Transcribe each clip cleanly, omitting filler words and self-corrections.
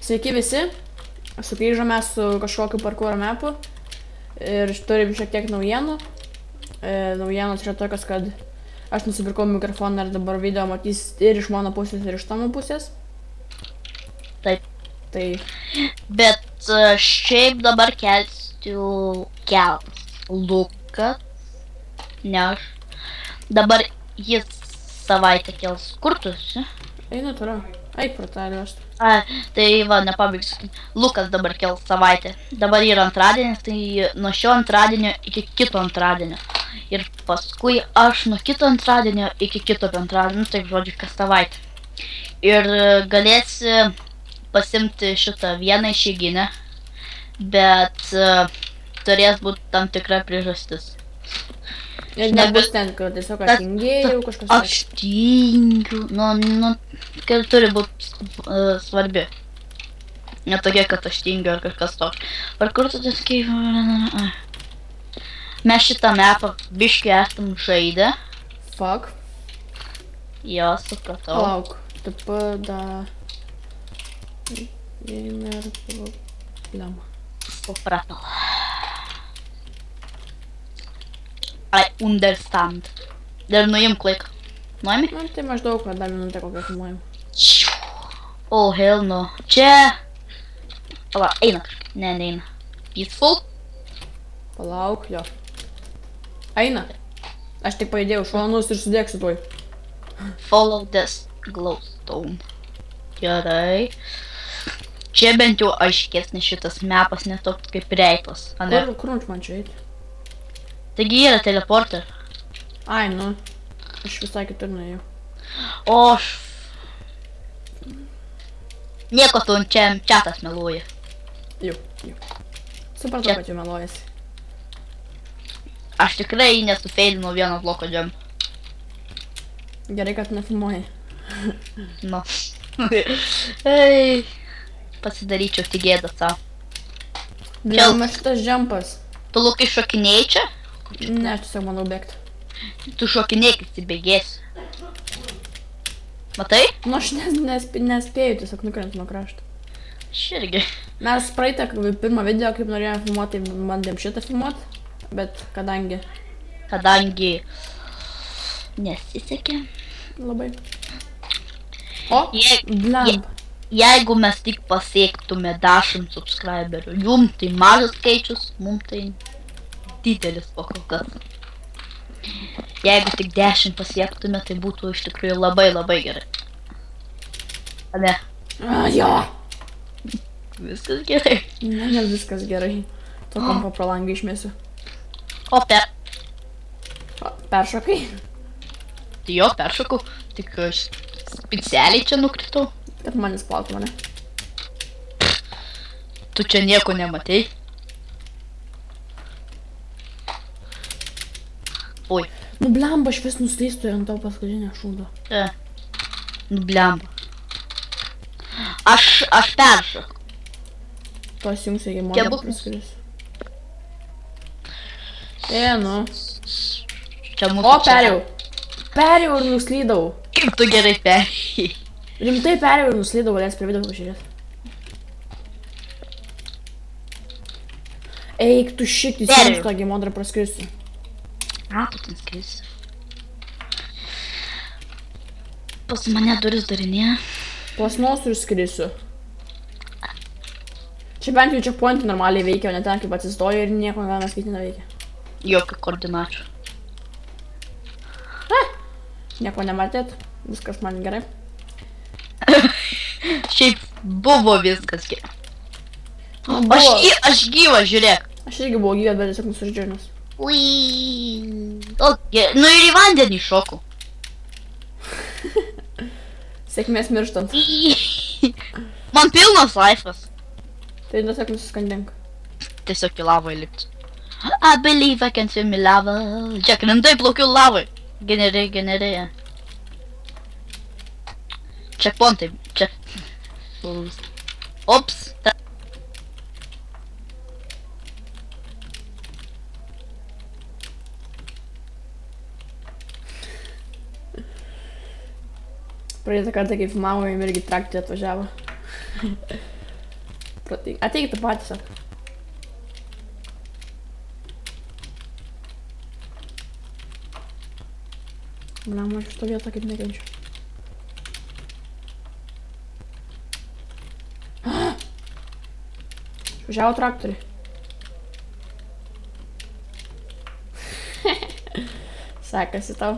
Sveiki visi, sugrįžome su kažkokiu parkour mapu ir turim šiek tiek naujienų. Naujienos yra tokios, kad aš nusipirkau mikrofoną ir dabar video matys ir iš mano pusės, ir iš tamo pusės. Taip. Tai Bet šiaip dabar kelsiu Lukas, ne aš. Dabar jis savaitę kels. Kur tu esi? eina toliau. Eik pro tą juostą. Tai va, nepabaigsiu. Lukas dabar kels savaitę. Dabar yra antradienis, tai nuo šio antradienio iki kito antradienio. Ir paskui aš nuo kito antradienio iki kito antradienio, taip žodžiu, kas savaitę. Ir galėsi pasimti šitą vieną išeiginę, bet turės būti tam tikra priežastis. Ir nebus ten, kad tiesiog aš tingėjau kažkas. Aš tingiu, kad turi būti svarbi. Ne tokia, kad aš tingiu ar kažkas toks. Ar kur tu tas kaip... Mes šitą mapą biškį esam žaidę. Fuck. Jo, supratau. Palauk. TP da... Gamer problema. Supratau. I understand. Dar nuimk laiką. Nuimi? Man tai maždaug, kad dar minutę kokią filmuojam. Oh, hell no. Čia... Pala, eina kažkaip. Ne, neina. Peaceful? Palauk, jo. Eina. Aš tik pajudėjau šonus ir sudėksiu tuoj. Follow this glowstone. Gerai. Čia bent jau aiškesnis šitas mapas, ne toks kaip reitas. Kur man čia eiti? Taigi yra teleporter. Ai, nu. Aš visai kitur nuėjau. O aš... Nieko tu čia chatas meluoja. Jau. Supratau, kad jau meluojasi. Aš tikrai nesufeilinau vieno bloko jump. Gerai, kad nefilmuoji. Nu. Ei. Pasidaryčiau tik gėdą savo. Bliam, šitas jumpas. Tu Lukai šokinėjai čia? Ne, aš tiesiog manau bėgti. Tu šokinėjai, kai įsibėgėsi. Matai? Nu, aš nespėjau, tiesiog nukrent nuo krašto. Aš irgi. Mes praeitą pirmą video, kaip norėjome filmuoti, tai bandėm šitą filmuoti. Bet kadangi... Nesisekė. Labai. O, blemb. Jeigu mes tik pasiektume 10 subscriberių, jum tai mažas skaičius, mum tai didelis po kol kas. Jeigu tik 10 pasiektume, tai būtų iš tikrųjų labai labai gerai. Ane? Jo. Viskas gerai. Ne viskas gerai. To kampo pro langą išmėsiu. O Peršokai? Tai jo, peršokau. Tik aš specialiai čia nukritau. Kad man įsplautų mane. Tu čia nieko nematei? Oi. Nu blemba, aš vis nuslystu ant to paskutinio šūdo. Nu blemba. Aš peršokau. Tos jums iki modelį praskrisiu. Nu. Čia mūsų O, perėjau. Perėjau ir nuslydau. Kaip tu gerai perėjai? Rimtai perėjau ir nuslydau, galės prie video pažiūrėti. Eik, tu šitis jums tą gimodrą praskrisiu. Tu ten skrisi. Pas mane duris darinė. Pas nosurius skrisiu. Čia bent jau checkpointai normaliai veikia, o ne ten kaip atsistoju ir nieko galima skaityti neveikia. Jokių koordinačių. Nieko nematėt, viskas man gerai. Šiaip buvo viskas gerai. Aš gyvas, žiūrėk. Aš irgi buvau gyvas, bet tiesiog nusiždžiūrnus. Ui. Nu ir į vandenį šokau. Sėkmės mirštant. Man pilnas laifas. Tai tiesiog nusiskandink. Tiesiog į lavą įlipti. I believe I can swim in lava. Čia krintai plaukiu lavai. Generėja. Checkpointai. Čia. Ops. Praeitą kartą, kai filmavome, irgi traktoriai atvažiavo. Ateikite patys. Blam, aš šitą vietą kaip nekenčiu. Išvažiavo traktoriai. Sekasi tau.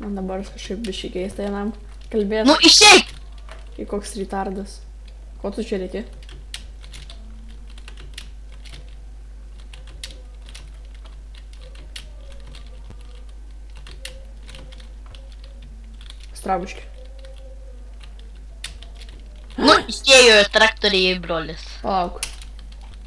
Man dabar kažkaip biškai keista vienam kalbėti. Nu, išeik! Į koks retardas. Ko tu čia reikia? Strabuški. Nu, išėjo traktoriai brolis. Palauk.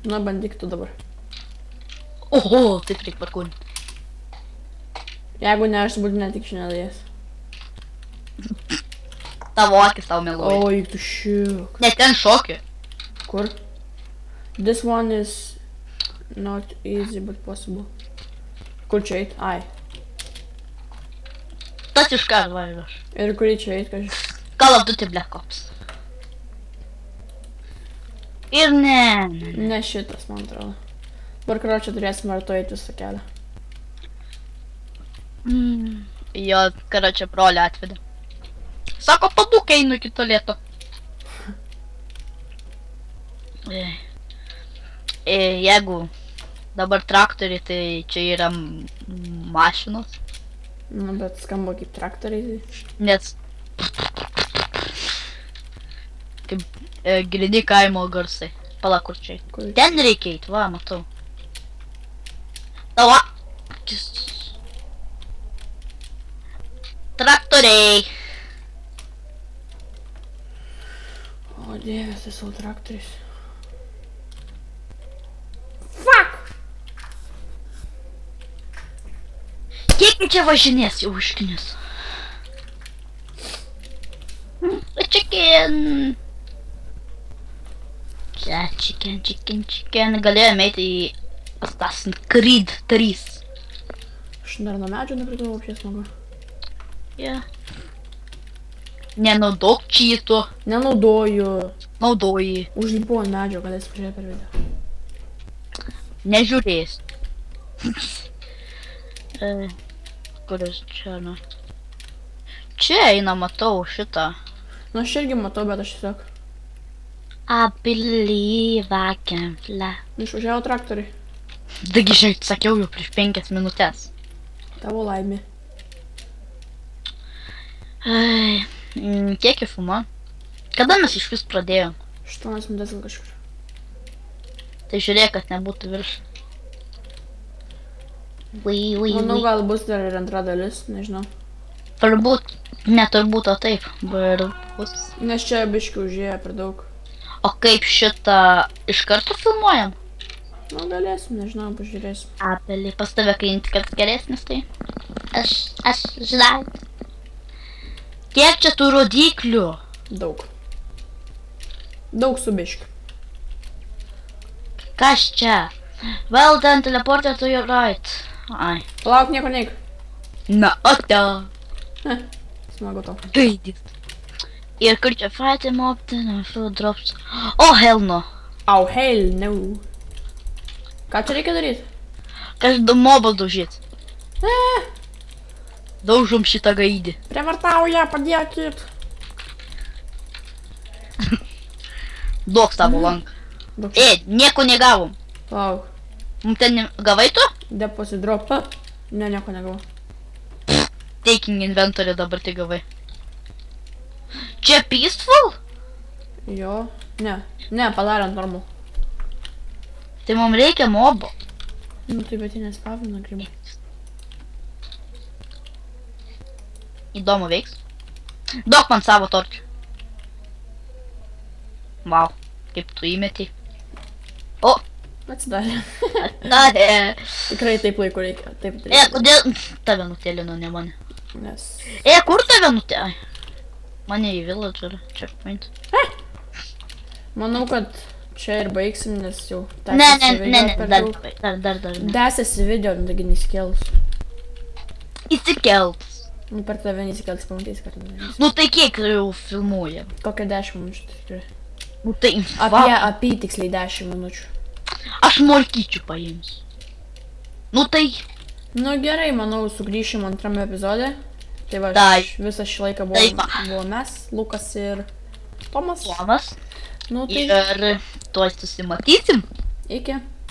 Nu, bandyk tu dabar. Oho, taip reik parkūnti. Jeigu ne, aš būtų netik šiandien. Tavo akis tau meluoja. Oi, tu šiuk. Ne, ten šokiu. Kur? This one is not easy, but possible. Kur čia eit? Ai. Tas iš ką važiuoš. Ir kurį čia eit, kažkaip. Call of Duty Black Ops. Ir ne. Ne šitas, man atrodo. Dabar karočią turėsim ar to eit visą kelią. Jo, karočią brolį atvedė. Sako, pabūk einu iki tualeto. Jeigu dabar traktoriai, tai čia yra mašinos. Nu, bet skamba kaip traktoriai. Nes kaip grini kaimo garsai. Pala, kur čia? Kur? Ten reikia eit, va, matau. Tava. Traktoriai. O, dievės, tai savo traktoriais. Fuck! Kiek čia važinės jau užkinis? Chicken. Čia, chicken. Galėjome eiti į Assassin's Creed 3. Aš dar nuo medžio nepridavau, apšies smagu. Yeah. Nenaudok čyto. Nenaudoju. Naudoji. Užlipau ant medžio, galės pažiūrėti per video. Nežiūrės. Kuris čia, nu? Čia eina, matau šitą. Nu, aš irgi matau, bet aš tiesiog. I believe I can fly. Išvažiavo traktoriai. Taigi šiaip sakiau jau prieš 5 minutės. Tavo laimė. Kiek įfuma? Kada mes iš vis pradėjom? 8 minutės gal kažkur. Tai žiūrėk, kad nebūtų virš. Manau, gal bus dar ir antra dalis, nežinau. Turbūt, neturbūt, o taip. Bus. Nes čia biškių užėjo per daug. O kaip šitą iš karto filmuojam? Nu, galėsim, nežinau, pažiūrėsim. Apelį, pas tave kai kad geresnis, tai aš žinau. Kiek čia tų rodiklių? Daug. Daug su biškiu. Kas čia? Well done, teleported to your right. Ai. Palauk, nieko neik. Na, o te. Smagu tau. Gaidys. Ir kur čia fight him up, then food drops. Oh, hell no. Au, hell no. Ką čia reikia daryti? Kas du mobas daužyt. Daužom šitą gaidį. Prievartauja, padėkit. Duok savo lanką. Daug. Nieko negavom. Palauk. Ten gavai tu? Deposit drop. Ne, nieko negavau. Taking inventory dabar tai gavai. Čia peaceful? Jo. Ne. Ne, padarant normal. Tai mums reikia mobo. Nu, tai bet jį nespavina grybą. Įdomu veiks. Duok man savo torčių. Vau, kaip tu įmeti. O, Atsidarė. atdarė. Tikrai taip laiko reikia. Taip Kodėl tave nutėlino, ne mane? Nes. Kur tave nutėlino? Mane į villager, checkpoint. Manau, kad čia ir baigsim, nes jau Ne, per daug. dar. Tęsiasi video, taigi neįskėlus. Įsikelt. Nu, per tave neįsikels pamatys, kad nedarys. Nu tai kiek jau filmuoja? Kokią 10 minučių tai turi. Nu tai va, Apie tiksliai 10 minučių. aš morkyčių paimsiu. Nu tai, Nu gerai, manau, sugrįšim antrame epizode. Tai va, Taip. visą šį laiką Taip va. buvo mes, Lukas ir Tomas. Tomas. Nu tai, Ir tuoj susimatysim. iki.